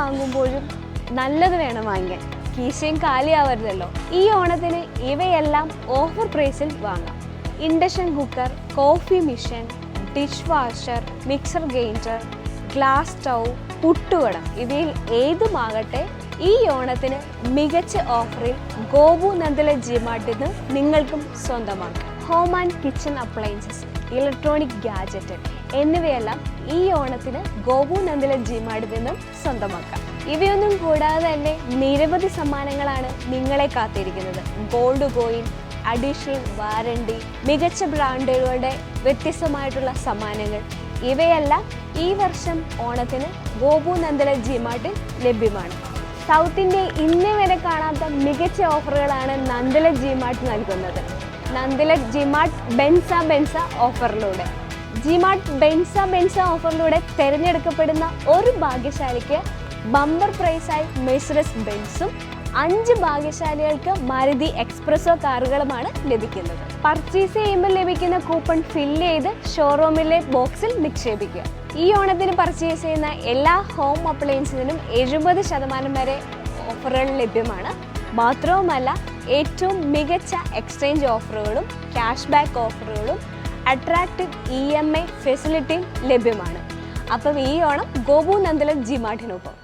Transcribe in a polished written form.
വാങ്ങുമ്പോഴും നല്ലത് വേണം വാങ്ങിക്കാൻ, കീശയും കാലിയാവരുതല്ലോ. ഈ ഓണത്തിന് ഇവയെല്ലാം ഓഫർ പ്രൈസിൽ വാങ്ങാം. Induction cooker, coffee machine, dish washer, mixer grinder, glass stove, പുട്ടുകടം ഇവയിൽ ഏതുമാകട്ടെ ഈ ഓണത്തിന് മികച്ച ഓഫറിൽ ഗോപു നന്ദല ജിമാർട്ടിൽ നിന്ന് നിങ്ങൾക്കും സ്വന്തമാക്കാം. Home and kitchen appliances, electronic gadget എന്നിവയെല്ലാം ഈ ഓണത്തിന് ഗോപു നന്ദല ജിമാർട്ടിൽ നിന്നും സ്വന്തമാക്കാം. ഇവയൊന്നും കൂടാതെ തന്നെ നിരവധി സമ്മാനങ്ങളാണ് നിങ്ങളെ കാത്തിരിക്കുന്നത്. ഗോൾഡ് കോയിൻ, അഡീഷണൽ വാറണ്ടി, മികച്ച ബ്രാൻഡുകളുടെ വ്യത്യസ്തമായിട്ടുള്ള സമ്മാനങ്ങൾ ഇവയെല്ലാം ഈ വർഷം ഓണത്തിന് ഗോപു നന്ദല ജിമാർട്ടിൽ ലഭ്യമാണ്. സൗത്ത് ഇന്ത്യയിൽ ഇന്നേ വരെ കാണാത്ത മികച്ച ഓഫറുകളാണ് നന്ദല ജിമാർട്ട് നൽകുന്നത്. നന്ദല ജിമാർട്ട് ബെൻസ ഓഫറിലൂടെ ബെൻസ ഓഫറിലൂടെ തിരഞ്ഞെടുക്കപ്പെടുന്ന ഒരു ഭാഗ്യശാലിക്ക് ബമ്പർ പ്രൈസായി മെഴ്സിഡസ് ബെൻസും 5 ഭാഗ്യശാലികൾക്ക് മാരുതി എക്സ്പ്രസോ കാറുകളുമാണ് ലഭിക്കുന്നത്. പർച്ചേസ് ചെയ്യുമ്പോൾ ലഭിക്കുന്ന കൂപ്പൺ ഫില്ല് ചെയ്ത് ഷോറൂമിലെ ബോക്സിൽ നിക്ഷേപിക്കുക. ഈ ഓണത്തിന് പർച്ചേസ് ചെയ്യുന്ന എല്ലാ ഹോം അപ്ലയൻസിനും 70% വരെ ഓഫറുകൾ ലഭ്യമാണ്. മാത്രവുമല്ല, ഏറ്റവും മികച്ച എക്സ്ചേഞ്ച് ഓഫറുകളും ക്യാഷ് ബാക്ക് ഓഫറുകളും അട്രാക്റ്റീവ് EMI ഫെസിലിറ്റിയും ലഭ്യമാണ്. അപ്പം ഈ ഓണം ഗോപു നന്ദല ജിമാർട്ടിനൊപ്പം